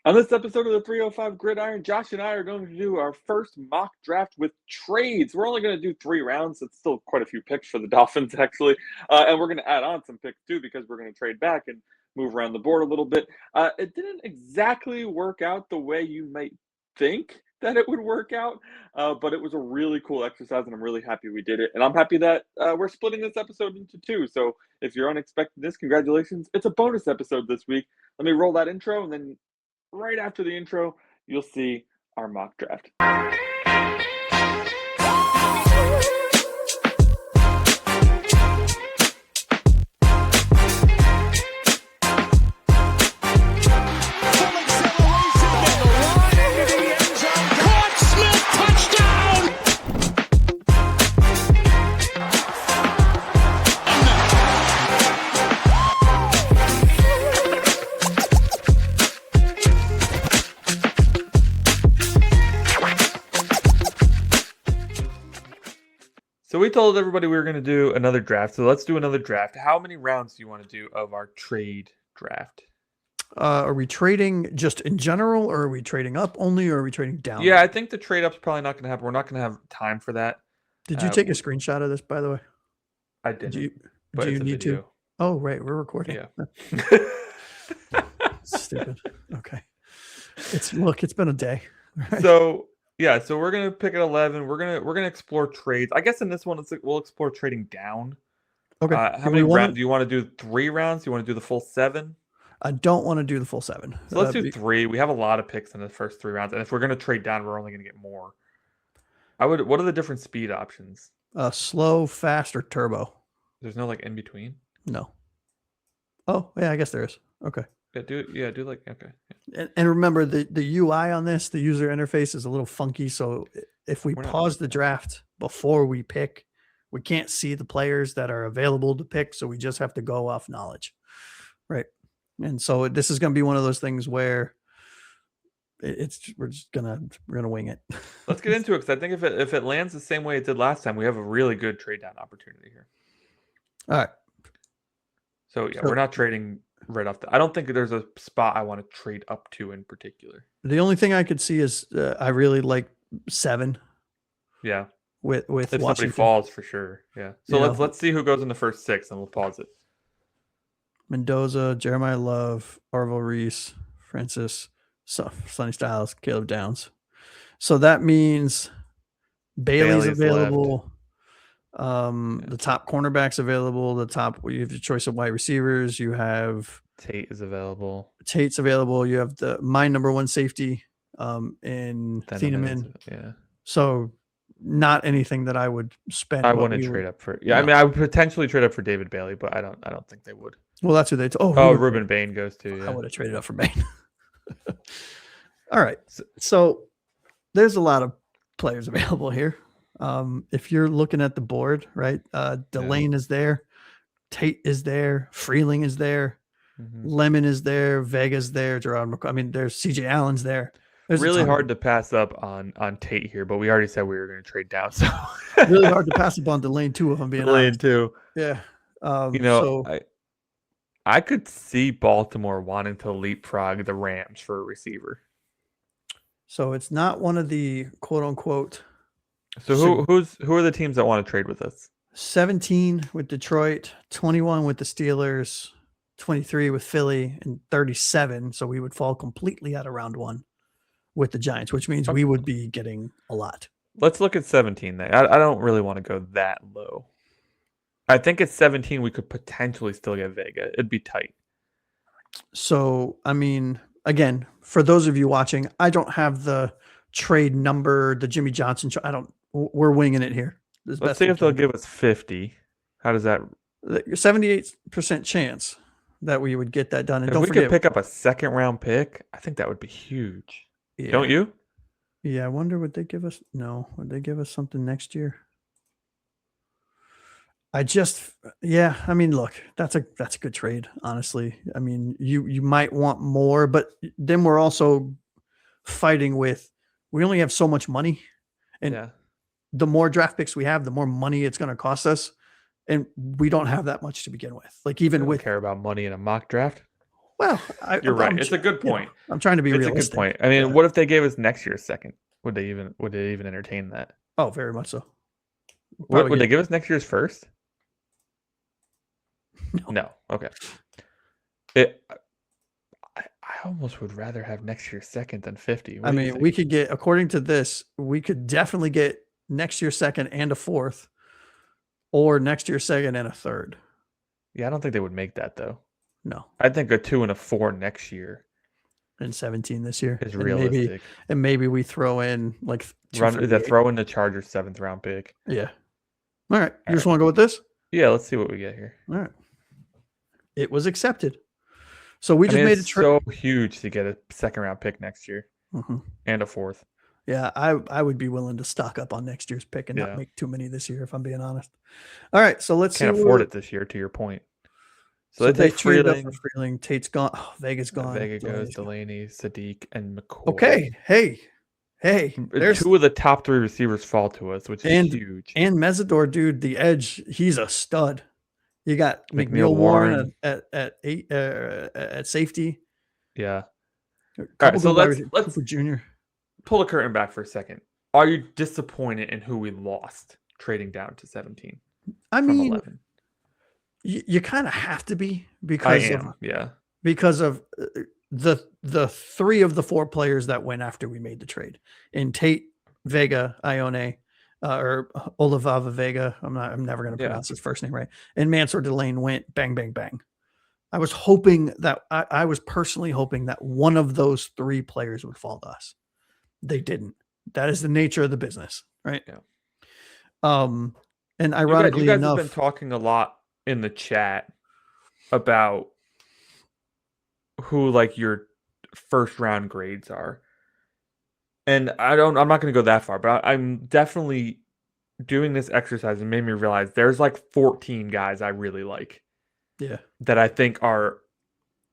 On this episode of the 305 Gridiron, Josh and I are going to do our first mock draft with trades. We're only going to do 3 rounds. It's still quite a few picks for the Dolphins, actually. And we're going to add on some picks, too, because we're going to trade back and move around the board a little bit. It didn't exactly work out the way you might think that it would work out, but it was a really cool exercise, and I'm really happy we did it. And I'm happy that we're splitting this episode into 2. So if you're unexpecting this, congratulations. It's a bonus episode this week. Let me roll that intro, and then right after the intro, you'll see our mock draft. So we told everybody we were going to do another draft. So let's do another draft. How many rounds do you want to do of our trade draft? Are we trading just in general, or are we trading up only, or are we trading down? Yeah, I think the trade up's probably not going to happen. We're not going to have time for that. Did you take a screenshot of this, by the way? I did. Do you need to? Oh, right. We're recording. Yeah. Stupid. Okay. It's been a day. Right? So we're gonna pick at 11. We're gonna explore trades. I guess in this one, we'll explore trading down. Okay. How many rounds do you want to do? 3 rounds? Do you want to do the full 7? I don't want to do the full 7. So let's do 3. We have a lot of picks in the first 3 rounds, and if we're gonna trade down, we're only gonna get more. What are the different speed options? Slow, fast, or turbo. There's no in between. No. Oh yeah, I guess there is. Okay. Do okay. Yeah. And remember the UI on this, the user interface is a little funky. So if we pause the draft before we pick, we can't see the players that are available to pick. So we just have to go off knowledge. Right. And so this is going to be one of those things where we're gonna wing it. Let's get into it, because I think if it lands the same way it did last time, we have a really good trade down opportunity here. All right. So we're not trading right off. I don't think there's a spot I want to trade up to in particular. The only thing I could see is I really like 7. Yeah. With if Washington. Somebody falls for sure. Yeah. So let's see who goes in the first 6, and we'll pause it. Mendoza, Jeremiah Love, Arvo Reese, Francis, Sonny Styles, Caleb Downs. So that means Bailey's available. The top cornerbacks available. You have the choice of wide receivers. You have Tate's available. You have my number 1 safety in Thieneman. Yeah. So not anything that I would spend. I wouldn't trade up for. Yeah, no. I mean, I would potentially trade up for David Bailey, but I don't think they would. Well, that's who they. Ruben Bain goes to. Yeah. I would have traded up for Bain. All right. So there's a lot of players available here. If you're looking at the board, right? Delane is there, Tate is there, Freeling is there, Lemon is there, Vega's there, Gerard McCoy. I mean, there's CJ Allen's there. There's really hard to pass up on Tate here, but we already said we were going to trade down. So really hard to pass up on Delane too, if I'm being honest. Delane too. Yeah. I could see Baltimore wanting to leapfrog the Rams for a receiver. So it's not one of the quote unquote. So who are the teams that want to trade with us? 17 with Detroit, 21 with the Steelers, 23 with Philly, and 37. So we would fall completely out of round 1 with the Giants, which means we would be getting a lot. Let's look at 17 then. I don't really want to go that low. I think at 17 we could potentially still get Vega. It'd be tight. So, I mean, again, for those of you watching, I don't have the trade number, the Jimmy Johnson. We're winging it here. Let's see if they'll give us 50. How does that? 78% chance that we would get that done. And if we could pick up a 2nd round pick, I think that would be huge. Yeah. Don't you? Yeah, I wonder would they give us? No, would they give us something next year? I mean, look, that's a good trade, honestly. I mean, you might want more, but then we're also fighting with, we only have so much money, and the more draft picks we have, the more money it's going to cost us. And we don't have that much to begin with. Like, even with care about money in a mock draft. Well, You're right. It's a good point. I'm trying to be realistic. It's a good point. I mean, what if they gave us next year's second? Would they even entertain that? Oh, very much so. Would they give us next year's first? No. No. Okay. I almost would rather have next year's second than 50. I mean, we could get, according to this, we could definitely get next year's second and a fourth, or next year's second and a third. Yeah, I don't think they would make that though. No. I think a 2 and a 4 next year. And 17 this year is realistic. Maybe we throw in like throw in the Chargers 7th round pick. Yeah. All right. You just want to go with this? Yeah, let's see what we get here. All right. It was accepted. So we just made a trade. So huge to get a 2nd round pick next year and a 4th. Yeah, I would be willing to stock up on next year's pick and not make too many this year, if I'm being honest. All right, so let's can't afford it this year. To your point. So they traded up for Freeling. Tate's gone. Oh, Vega's gone. Vega goes. Delaney, Sadiq, and McCoy. Okay. Hey. There's 2 of the top 3 receivers fall to us, which is huge. And Messidor, dude, the edge, he's a stud. You got McNeil Warren at safety. Yeah. All right, so let's for Junior. Pull the curtain back for a second. Are you disappointed in who we lost trading down to 17? I mean, 11? You kind of have to be because of the 3 of the 4 players that went after we made the trade. In Tate, Vega, Ione, or Olivava Vega. I'm never going to pronounce his first name right. And Mansour Delane went bang, bang, bang. I was hoping that I was personally hoping that one of those 3 players would fall to us. They didn't. That is the nature of the business, right? Yeah. And ironically you guys enough, have been talking a lot in the chat about who like your first round grades are. And I'm not going to go that far, but I'm definitely doing this exercise and made me realize there's like 14 guys I really like. Yeah. That I think are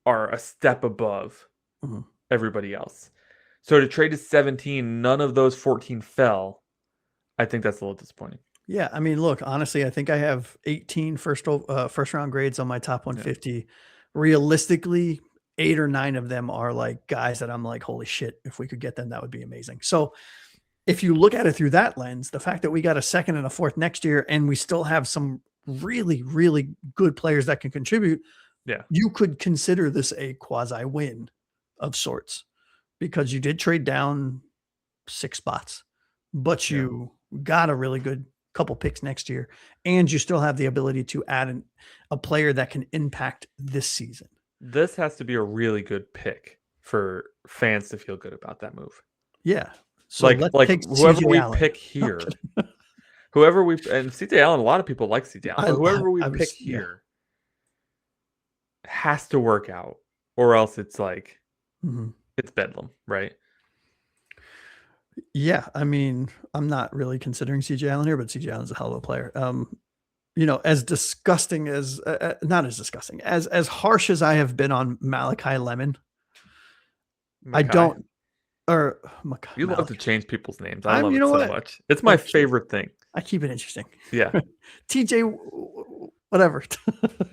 a step above everybody else. So to trade to 17, none of those 14 fell. I think that's a little disappointing. Yeah, I mean, look, honestly, I think I have 18 first round grades on my top 150. Yeah. Realistically, 8 or 9 of them are like guys that I'm like, holy shit, if we could get them, that would be amazing. So if you look at it through that lens, the fact that we got a 2nd and a 4th next year, and we still have some really, really good players that can contribute, you could consider this a quasi win of sorts, because you did trade down 6 spots, but you got a really good couple picks next year, and you still have the ability to add a player that can impact this season. This has to be a really good pick for fans to feel good about that move. Yeah. So like whoever we pick here, and CJ Allen, a lot of people like CJ Allen, but whoever we pick here has to work out, or else it's like it's bedlam, right? Yeah, I mean, I'm not really considering CJ Allen here, but CJ Allen's a hell of a player. As disgusting as not as disgusting as harsh as I have been on Makai Lemon, I don't. Or you love to change people's names. I love it so much. It's my favorite thing. I keep it interesting. Yeah. TJ, whatever.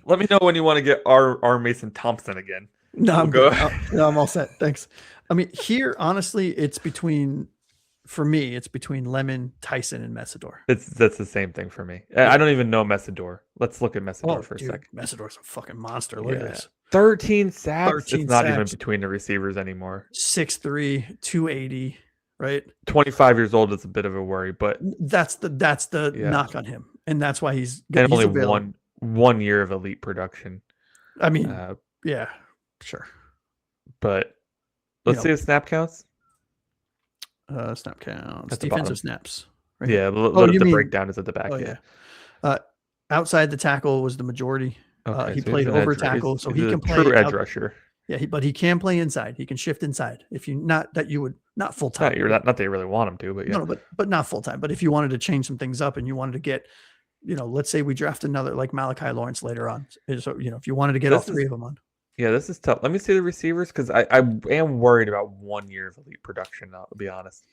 Let me know when you want to get our Mason Thompson again. No, I'm good. No, I'm all set. Thanks. I mean, here, honestly, it's between Lemon, Tyson, and Messidor. That's the same thing for me. I don't even know Messidor. Let's look at Messidor for a second. Messidor's a fucking monster. Look at this. 13 sacks. It's not even between the receivers anymore. 6'3", 280, right? 25 years old is a bit of a worry, but that's the knock on him, and that's why he's only one year of elite production. I mean, yeah, sure. But let's see his snap counts. Snap counts. Defensive snaps. Right? Yeah, the breakdown is at the back. Outside the tackle was the majority. Okay, he played over tackle, so he can play true edge rusher. Yeah, but he can play inside. He can shift inside. If you not full time. Not that you really want him to, but yeah. No, but not full time. But if you wanted to change some things up and you wanted to get, let's say we draft another like Malachi Lawrence later on. So if you wanted to get all 3 of them on. Yeah, this is tough. Let me see the receivers, because I am worried about 1 year of elite production. I'll be honest.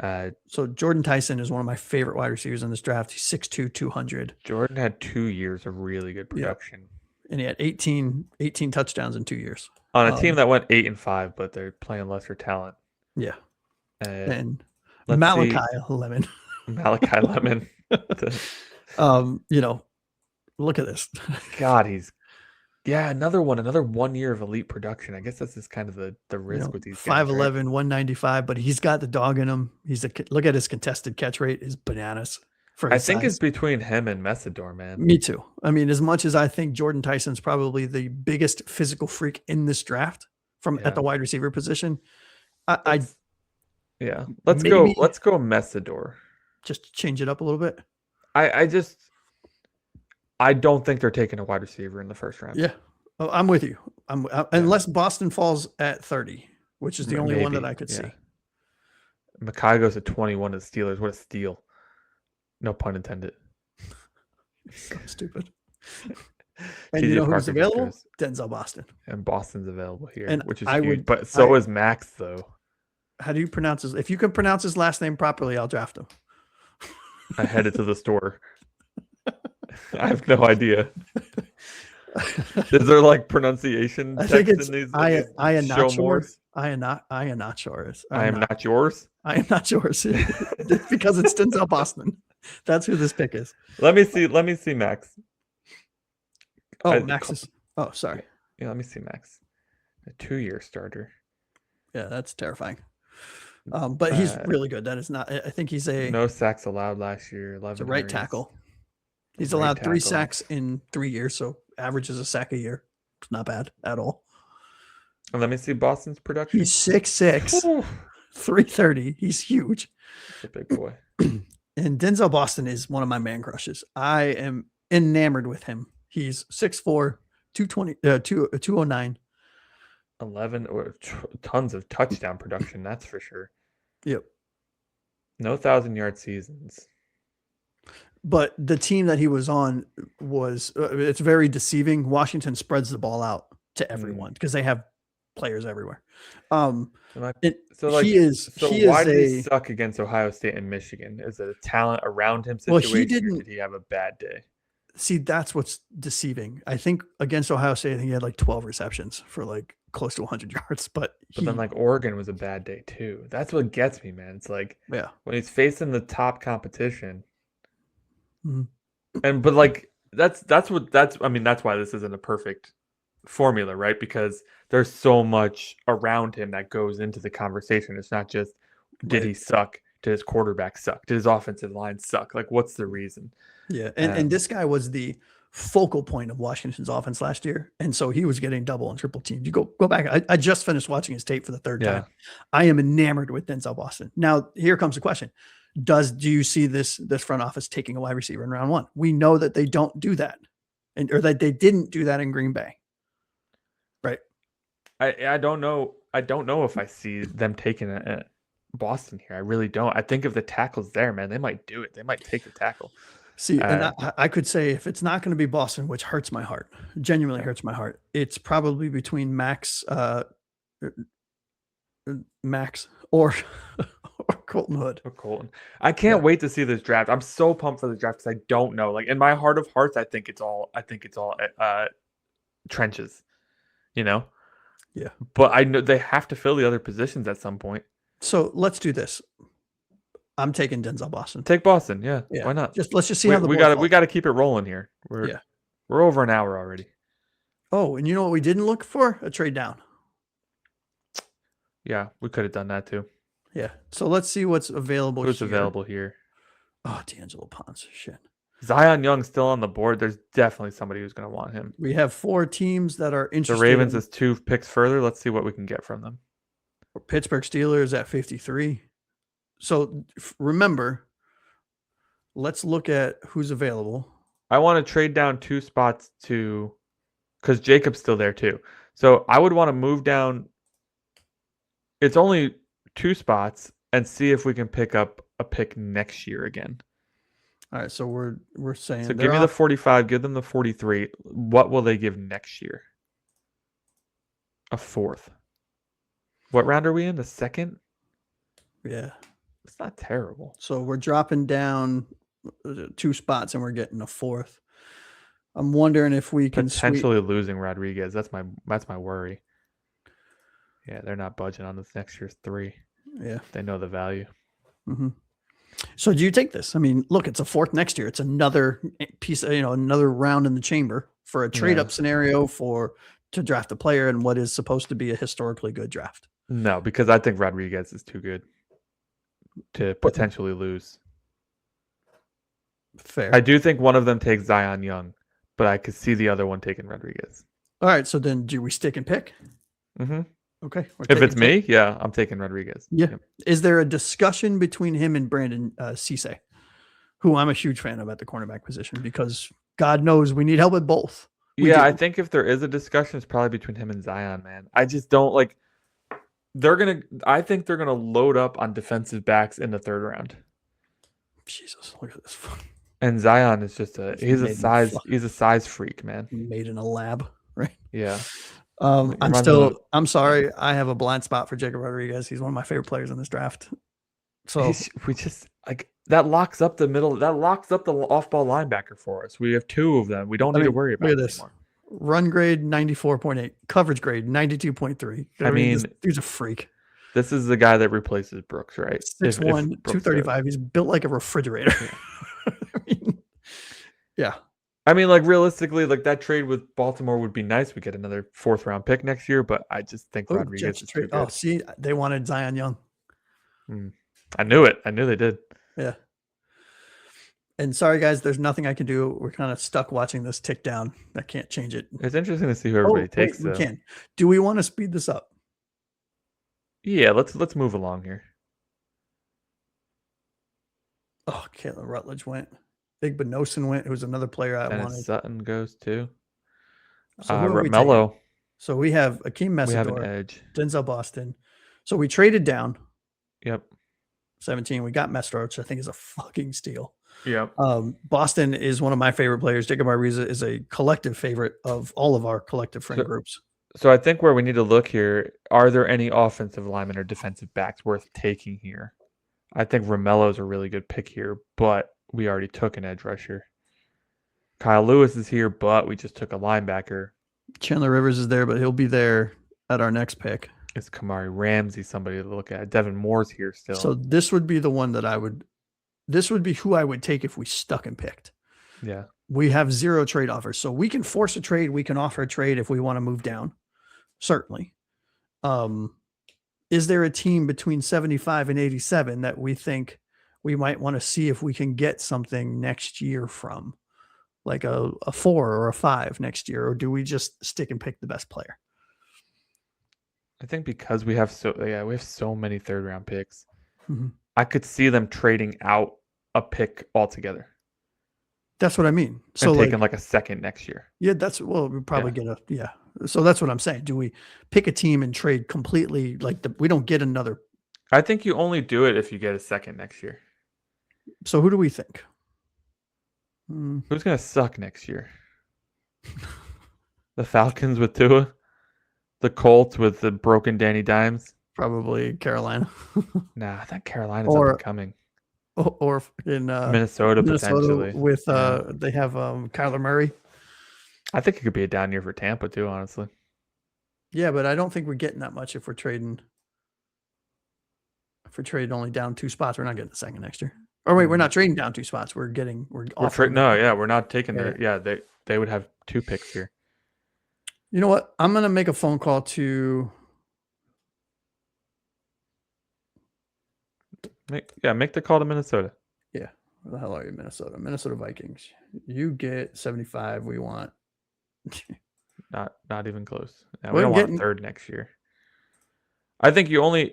So Jordyn Tyson is one of my favorite wide receivers in this draft. He's 6'2", 200. Jordyn had 2 years of really good production. and he had 18 touchdowns in 2 years. On a team that went 8-5, but they're playing lesser talent. Yeah. And let's Makai see. Lemon. Makai Lemon. Look at this. God, another 1 year of elite production. I guess that's just kind of the risk with these guys. 5'11", 195, but he's got the dog in him. Look at his contested catch rate is bananas. I think it's between him and Messidor, man. Me too. I mean, as much as I think Jordyn Tyson's probably the biggest physical freak in this draft at the wide receiver position, let's go Messidor. Just change it up a little bit. I don't think they're taking a wide receiver in the first round. Yeah, I'm with you. Unless Boston falls at 30, which is the only one that I could see. Makai goes to 21 to the Steelers. What a steal! No pun intended. So stupid. And you know who's available? Denzel Boston. And Boston's available here, which is huge. But so is Max, though. How do you pronounce his? If you can pronounce his last name properly, I'll draft him. I headed to the store. I have no idea. Is there like pronunciation? I think it's in these I am not sure. I am not yours. I am not yours. I am not yours. Because it's Denzel Boston. That's who this pick is. Let me see Max. Max is. Oh, sorry. Yeah, let me see Max. A 2-year starter. Yeah, that's terrifying. But he's really good. That is not. I think he's no sacks allowed last year. 11. It's a right tackle. He's allowed 3 sacks in 3 years, so averages a sack a year. It's not bad at all. And let me see Boston's production. He's 6'6", 330. He's huge. He's a big boy. And Denzel Boston is one of my man crushes. I am enamored with him. He's 6'4", 209. 11 or tons of touchdown production, that's for sure. Yep. No 1,000-yard seasons. But the team that he was on was it's very deceiving. Washington spreads the ball out to everyone because they have players everywhere. Why did he suck against Ohio State and Michigan? Is it a talent around him situation? Well, he didn't. Or did he have a bad day? See, that's what's deceiving. I think against Ohio State, I think he had like 12 receptions for like close to 100 yards. But then like Oregon was a bad day too. That's what gets me, man. It's like when he's facing the top competition. Mm-hmm. But like that's why this isn't a perfect formula, right? Because there's so much around him that goes into the conversation. It's not just did he suck? Did his quarterback suck? Did his offensive line suck? Like, what's the reason? Yeah, and this guy was the focal point of Washington's offense last year, and so he was getting double and triple teamed. You go back. I just finished watching his tape for the third time. I am enamored with Denzel Boston. Now, here comes the question: do you see this front office taking a wide receiver in round 1? We know that they don't do that, or that they didn't do that in Green Bay, right? I don't know. I don't know if I see them taking a Boston here. I really don't. I think if the tackle's there, man, they might do it. They might take the tackle. See, and I could say if it's not going to be Boston, which hurts my heart, genuinely hurts my heart, it's probably between Max or Colton Hood. Or Colton. I can't wait to see this draft. I'm so pumped for the draft because I don't know. Like in my heart of hearts, I think it's all trenches, you know? Yeah. But I know they have to fill the other positions at some point. So let's do this. I'm taking Denzel Boston. Take Boston, yeah. Why not? Let's just see how we got to keep it rolling here. We're over an hour already. Oh, and you know what we didn't look for? A trade down. Yeah, we could have done that too. Yeah. So let's see what's available. Who's available here? Oh, D'Angelo Ponce. Shit. Zion Young's still on the board. There's definitely somebody who's going to want him. We have 4 teams that are interested. The Ravens is 2 picks further. Let's see what we can get from them. Pittsburgh Steelers at 53. So remember, let's look at who's available. I want to trade down 2 spots because Jacob's still there too. So I would want to move down. It's only 2 spots and see if we can pick up a pick next year again. All right. So we're saying. So give me the 45, give them the 43. What will they give next year? A 4th. What round are we in? The 2nd? Yeah. It's not terrible. So we're dropping down 2 spots and we're getting a 4th. I'm wondering if we can potentially losing Rodriguez. That's my worry. Yeah, they're not budging on this next year's 3. Yeah, they know the value. Mm-hmm. So do you take this? I mean, look, it's a 4th next year. It's another piece, another round in the chamber for a trade up scenario to draft a player in what is supposed to be a historically good draft. No, because I think Rodriguez is too good to potentially lose. Fair. I do think one of them takes Zion Young, but I could see the other one taking Rodriguez. All right, so then do we stick and pick? Mm-hmm. Okay. If it's me, yeah, I'm taking Rodriguez. Yeah. Yep. Is there a discussion between him and Brandon Cisse, who I'm a huge fan of at the cornerback position, because God knows we need help with both. I think if there is a discussion, it's probably between him and Zion, man. I just don't like. I think they're gonna load up on defensive backs in the 3rd round. Jesus, look at this. And Zion is just he's a size freak, man. Made in a lab, right? Yeah. I'm sorry. I have a blind spot for Jacob Rodriguez. He's one of my favorite players in this draft. So we just like that locks up the middle. That locks up the off-ball linebacker for us. We have 2 of them. We don't need to worry about this anymore. Run grade 94.8, coverage grade 92.3. I mean, this dude's a freak. This is the guy that replaces Brooks, right? 6'1", 235. He's built like a refrigerator. Yeah. I mean, like realistically, like that trade with Baltimore would be nice. We get another 4th round pick next year, but I just think Rodriguez is too good. Oh, see, they wanted Zion Young. I knew it. I knew they did. Yeah. And sorry, guys, there's nothing I can do. We're kind of stuck watching this tick down. I can't change it. It's interesting to see who everybody takes. We can. Do we want to speed this up? Yeah, let's move along here. Oh, Caitlin Rutledge went. Igbinosun went, who's another player I wanted. Sutton goes too. So Mello. So we have Ahkeem Messidor. We have an edge. Denzel Boston. So we traded down. Yep. 17. We got Messidor, which I think is a fucking steal. Yep. Boston is one of my favorite players. Jacob Ariza is a collective favorite of all of our collective friend groups. So I think where we need to look here, are there any offensive linemen or defensive backs worth taking here? I think Romello is a really good pick here, but we already took an edge rusher. Kyle Lewis is here, but we just took a linebacker. Chandler Rivers is there, but he'll be there at our next pick. Is Kamari Ramsey somebody to look at? Devin Moore's here still. So this would be the one that this would be who I would take if we stuck and picked. Yeah. We have 0 trade offers. So we can force a trade. We can offer a trade if we want to move down. Certainly. Is there a team between 75 and 87 that we think we might want to see if we can get something next year from, like a 4 or a 5 next year? Or do we just stick and pick the best player? I think because we have so many 3rd round picks, mm-hmm. I could see them trading out a pick altogether. That's what I mean. So and taking like a 2nd next year. Yeah, we probably get So that's what I'm saying. Do we pick a team and trade completely? We don't get another. I think you only do it if you get a 2nd next year. So who do we think? Who's going to suck next year? The Falcons with Tua? The Colts with the broken Danny Dimes? Probably Carolina. Nah, I think Carolina's up and coming. Or in Minnesota potentially. With they have Kyler Murray. I think it could be a down year for Tampa too, honestly. Yeah, but I don't think we're getting that much if we're trading. If we're trading only down 2 spots, we're not getting the 2nd next year. Or wait, we're not trading down 2 spots. We're offering. We're not taking they would have 2 picks here. You know what? I'm gonna make a phone call to. Make the call to Minnesota. Yeah. Where the hell are you, Minnesota? Minnesota Vikings. You get 75. We want. Not even close. Yeah, we don't want a 3rd next year. I think you only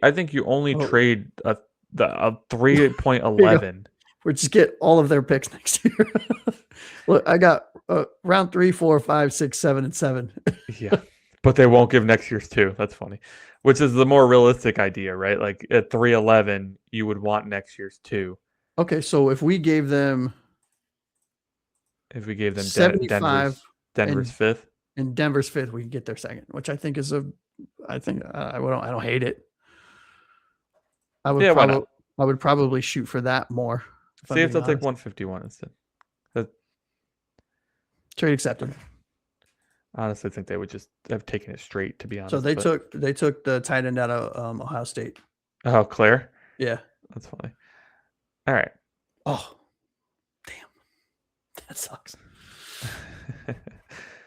trade the 3.11. We just get all of their picks next year. Look, I got round 3, 4, 5, 6, 7, and 7. Yeah, but they won't give next year's 2. That's funny. Which is the more realistic idea, right? Like at 3.11, you would want next year's 2. Okay, so if we gave them 75, Denver's 5th, and Denver's 5th, we can get their 2nd, which I think is I don't hate it. I would probably shoot for that more. See if they'll take 151 instead. Trade accepted. Honestly, I think they would just have taken it straight, to be honest. So they took the tight end out of Ohio State. Oh, Claire? Yeah. That's funny. All right. Oh, damn. That sucks.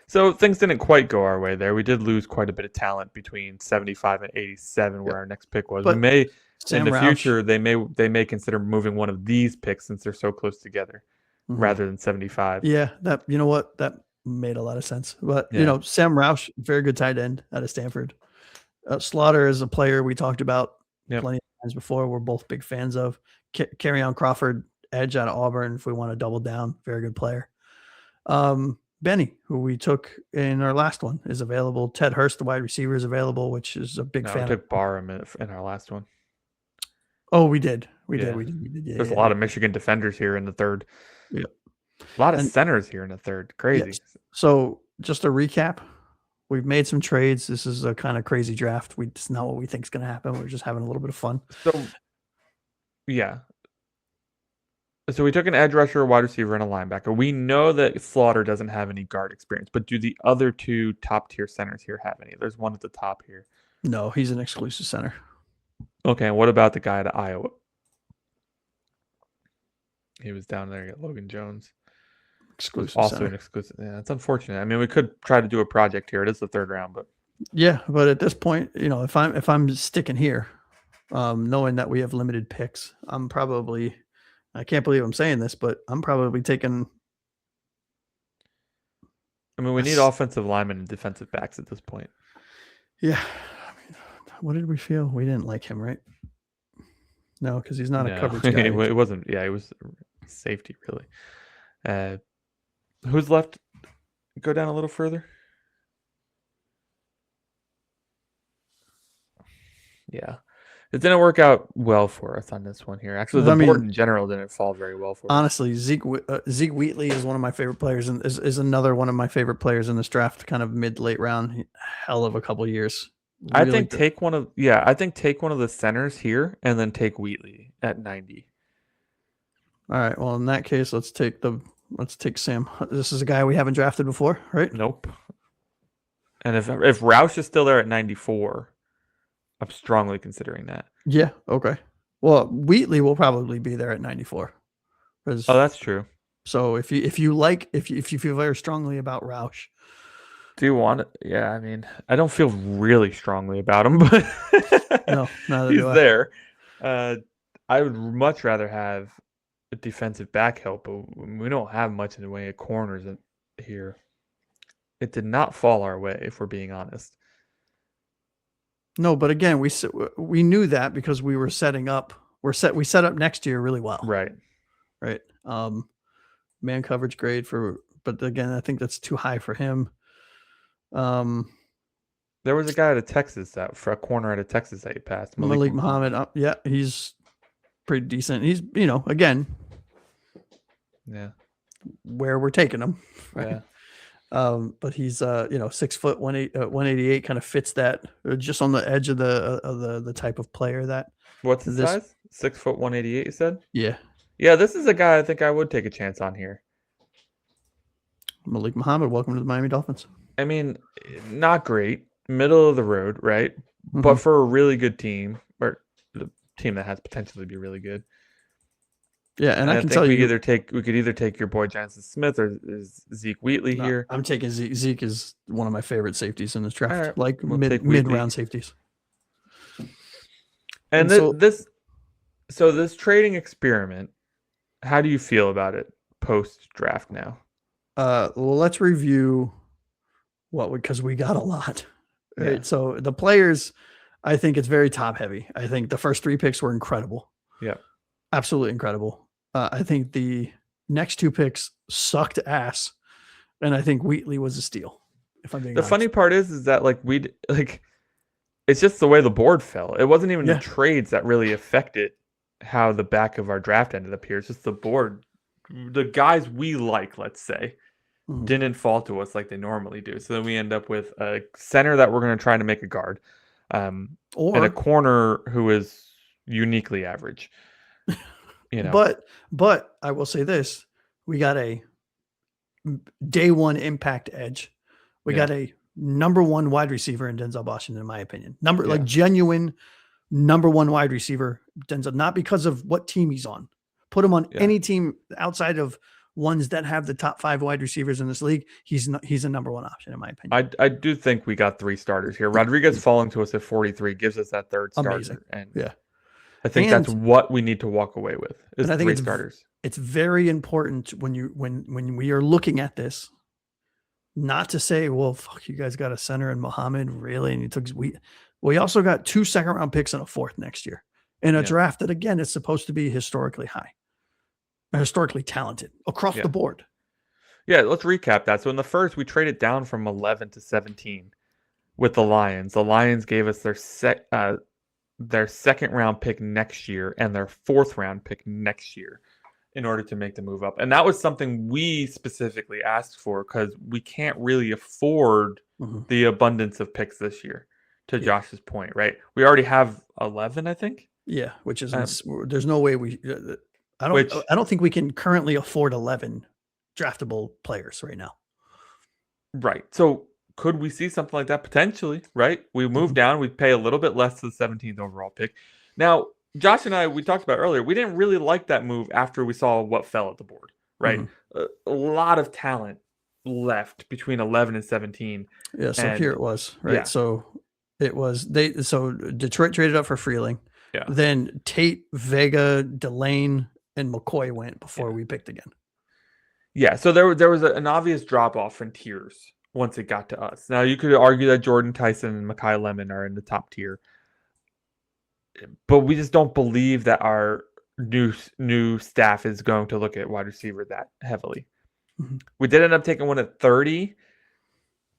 So things didn't quite go our way there. We did lose quite a bit of talent between 75 and 87, where our next pick was. But we may, Sam in the Roush, future, they may consider moving one of these picks since they're so close together, rather than 75. Yeah, you know what? That made a lot of sense. But Yeah. Sam Roush, very good tight end out of Stanford. Slaughter is a player we talked about plenty of times before. We're both big fans of. Carry-on Crawford, edge out of Auburn. If we want to double down, very good player. Benny, who we took in our last one, is available. Ted Hurst, the wide receiver, is available, which is a big fan. We took Barham in our last one. Oh, we did. We did. Yeah, there's a lot of Michigan defenders here in the third. Yeah. A lot of centers here in the third. Crazy. Yes. So just a recap. We've made some trades. This is a kind of crazy draft. It's not what we think is going to happen. We're just having a little bit of fun. So, yeah. So we took an edge rusher, a wide receiver, and a linebacker. We know that Slaughter doesn't have any guard experience, but do the other two top-tier centers here have any? There's one at the top here. No, he's an exclusive center. Okay, and what about the guy at Iowa? He was down there at Logan Jones. Exclusive Also center. an exclusive. Yeah, it's unfortunate. I mean, we could try to do a project here. It is the third round, but yeah, but at this point, if I'm sticking here, knowing that we have limited picks, I can't believe I'm saying this, but I'm probably taking. I mean, we need offensive linemen and defensive backs at this point. Yeah. What did we feel? We didn't like him, right? No, because he's not a coverage guy. It wasn't. Yeah, he was safety, really. Who's left? Go down a little further. Yeah. It didn't work out well for us on this one here. Actually, the board in general didn't fall very well for us. Honestly, Zeke Wheatley is one of my favorite players, and is another one of my favorite players in this draft, kind of mid-late round. Hell of a couple of years. Really I think take one of the centers here and then take Wheatley at 90. All right. Well, in that case, let's take Sam. This is a guy we haven't drafted before, right? Nope. And if Roush is still there at 94, I'm strongly considering that. Yeah. Okay. Well, Wheatley will probably be there at 94. Oh, that's true. So if you feel very strongly about Roush, do you want it? Yeah, I mean, I don't feel really strongly about him, but no, he's there. I would much rather have a defensive back help, but we don't have much in the way of corners here. It did not fall our way, if we're being honest. No, but again, we knew that because we were setting up. We set up next year really well. Right. Man coverage grade but again, I think that's too high for him. There was a guy out of Texas for a corner out of Texas that you passed. Malik Muhammad. Yeah, he's pretty decent. He's again. Yeah. Where we're taking him. Right. Yeah. But he's 6 foot 188 kind of fits that just on the edge of the type of player that. What's his size? 6 foot 188, you said? Yeah. Yeah, this is a guy I think I would take a chance on here. Malik Muhammad, welcome to the Miami Dolphins. I mean, not great, middle of the road, right? Mm-hmm. But for a really good team, or the team that has potential to be really good. Yeah, and I can tell you, we could either take your boy Johnson Smith or Zeke Wheatley here. I'm taking Zeke. Zeke is one of my favorite safeties in this draft, right, mid round safeties. And this trading experiment, how do you feel about it post draft now? Well, let's review because we got a lot. Right? Yeah. So the players, I think it's very top heavy. I think the first 3 picks were incredible. Yeah, absolutely incredible. I think the next 2 picks sucked ass, and I think Wheatley was a steal. If I'm being honest. Funny part is that it's just the way the board fell. It wasn't even the trades that really affected how the back of our draft ended up here. It's just the board. The guys we like, let's say, didn't fall to us like they normally do. So then we end up with a center that we're going to try to make a guard, and a corner who is uniquely average. But I will say this: we got a day one impact edge. We got a number one wide receiver in Denzel Boston, in my opinion. Like genuine number one wide receiver, Denzel, not because of what team he's on. Put him on any team outside of ones that have the top 5 wide receivers in this league. He's a number one option, in my opinion. I do think we got 3 starters here. Rodriguez falling to us at 43 gives us that third starter. Amazing. And yeah. I think that's what we need to walk away with is I think 3 starters. It's very important when we are looking at this, not to say, well, fuck, you guys got a center in Muhammad, really? And you took we also got 2 second-round picks and a 4th next year in a draft that, again, is supposed to be historically high, historically talented across the board. Yeah, let's recap that. So in the first, we traded down from 11 to 17 with the Lions. The Lions gave us their second-round pick next year and their 4th-round pick next year in order to make the move up. And that was something we specifically asked for because we can't really afford the abundance of picks this year, to Josh's point, right? We already have 11, I think. Yeah, which is there's no way I don't think we can currently afford 11 draftable players right now. Right. So could we see something like that potentially, right? We move down, we pay a little bit less to the 17th overall pick. Now, Josh and I, we talked about earlier, we didn't really like that move after we saw what fell at the board, right? A lot of talent left between 11 and 17. Yeah, so here it was, right? Yeah. So it was Detroit traded up for Freeling. Yeah. Then Tate, Vega, Delane, and McCoy went before we picked again. Yeah, so there was an obvious drop-off in tiers once it got to us. Now, you could argue that Jordyn Tyson and Makai Lemon are in the top tier. But we just don't believe that our new staff is going to look at wide receiver that heavily. We did end up taking one at 30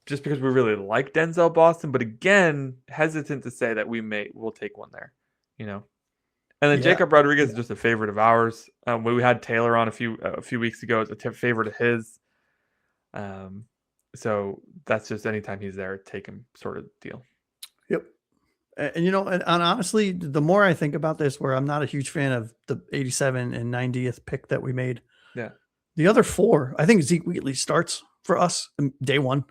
just because we really like Denzel Boston. But again, hesitant to say that we'll take one there, you know. And then Jacob Rodriguez is just a favorite of ours. When we had Taylor on a few weeks ago, it's a favorite of his. So that's just anytime he's there, take him sort of deal. Yep. And you know, and honestly, the more I think about this, where I'm not a huge fan of the 87 and 90th pick that we made. Yeah. The other 4, I think Zeke Wheatley starts for us day one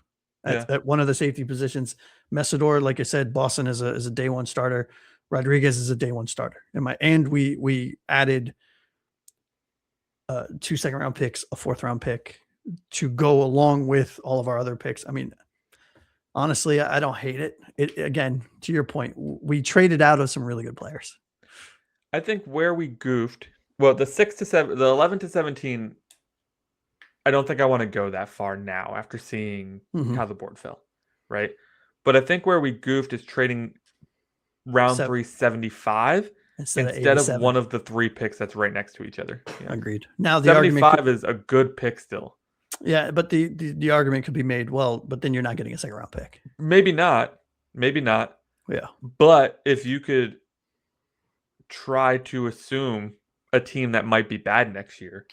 at one of the safety positions. Messidor, like I said, Boston is a day one starter. Rodriguez is a day one starter. And we added 2 second-round picks, a 4th-round pick to go along with all of our other picks. I mean, honestly, I don't hate it. Again, to your point, we traded out of some really good players. I think where we goofed, well, the 11 to 17, I don't think I want to go that far now after seeing how the board fell, right? But I think where we goofed is trading round 375 instead of one of the 3 picks that's right next to each other. Yeah. Agreed. Now the 75 is a good pick still. Yeah, but the argument could be made, well, but then you're not getting a 2nd-round pick. Maybe not. Yeah. But if you could try to assume a team that might be bad next year,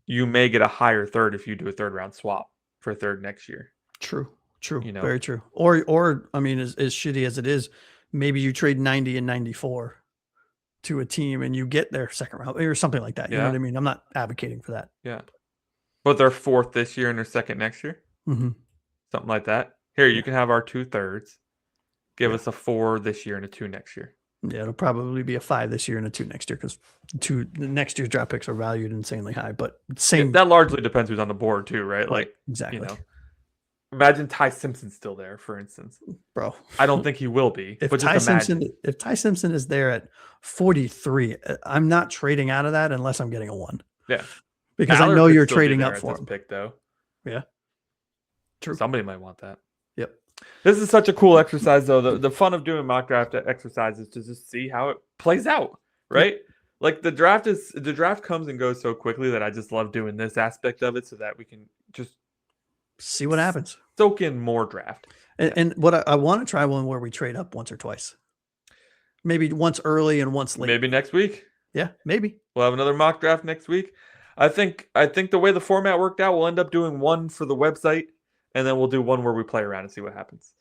you may get a higher 3rd if you do a 3rd-round swap for a 3rd next year. True. You know? Very true. Or I mean, as shitty as it is, maybe you trade 90 and 94 to a team and you get their 2nd-round or something like that. You know what I mean? I'm not advocating for that. Yeah. But they're 4th this year and they're 2nd next year. Something like that. Here, you can have our 2 thirds. Give us a 4 this year and a 2 next year. Yeah, it'll probably be a 5 this year and a 2 next year because the next year's draft picks are valued insanely high. But that largely depends who's on the board too, right? Like exactly. You know, imagine Ty Simpson's still there, for instance. Bro, I don't think he will be. If Ty Simpson is there at 43, I'm not trading out of that unless I'm getting a 1. Yeah. Because I know you're trading up for him. Pick though. Yeah. True. Somebody might want that. Yep. This is such a cool exercise though. The fun of doing mock draft exercises is to just see how it plays out, right? Like the draft comes and goes so quickly that I just love doing this aspect of it so that we can just see what happens. Soak in more draft. And what I want to try one where we trade up once or twice. Maybe once early and once late. Maybe next week. Yeah, maybe. We'll have another mock draft next week. I think the way the format worked out, we'll end up doing one for the website, and then we'll do one where we play around and see what happens.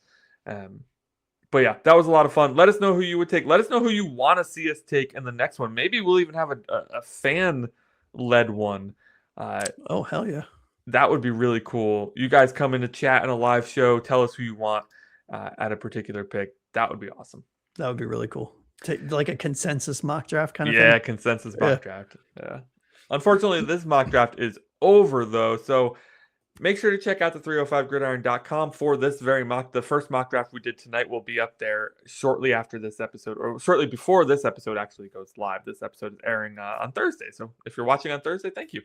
But yeah, that was a lot of fun. Let us know who you would take. Let us know who you want to see us take in the next one. Maybe we'll even have a fan-led one. Oh, hell yeah. that would be really cool. You guys come in to chat in a live show. Tell us who you want at a particular pick. That would be awesome. That would be really cool. Take like a consensus mock draft kind of Yeah, thing. consensus mock draft. Yeah. Unfortunately, this mock draft is over though. So make sure to check out the 305gridiron.com for this very mock. The first mock draft we did tonight will be up there shortly after this episode, or shortly before this episode actually goes live. This episode is airing on Thursday. So if you're watching on Thursday, thank you.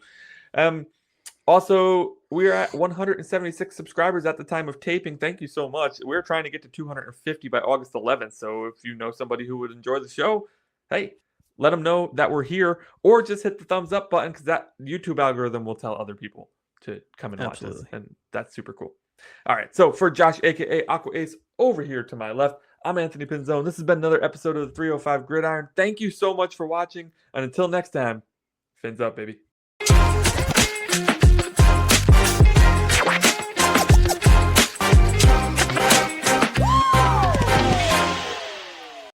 Also, we're at 176 subscribers at the time of taping. Thank you so much. We're trying to get to 250 by August 11th. So if you know somebody who would enjoy the show, hey, let them know that we're here, or just hit the thumbs up button, because that YouTube algorithm will tell other people to come and watch us. And that's super cool. All right. So for Josh, a.k.a. Aqua Ace, over here to my left, I'm Anthony Pinzone. This has been another episode of the 305 Gridiron. Thank you so much for watching. And until next time, fins up, baby.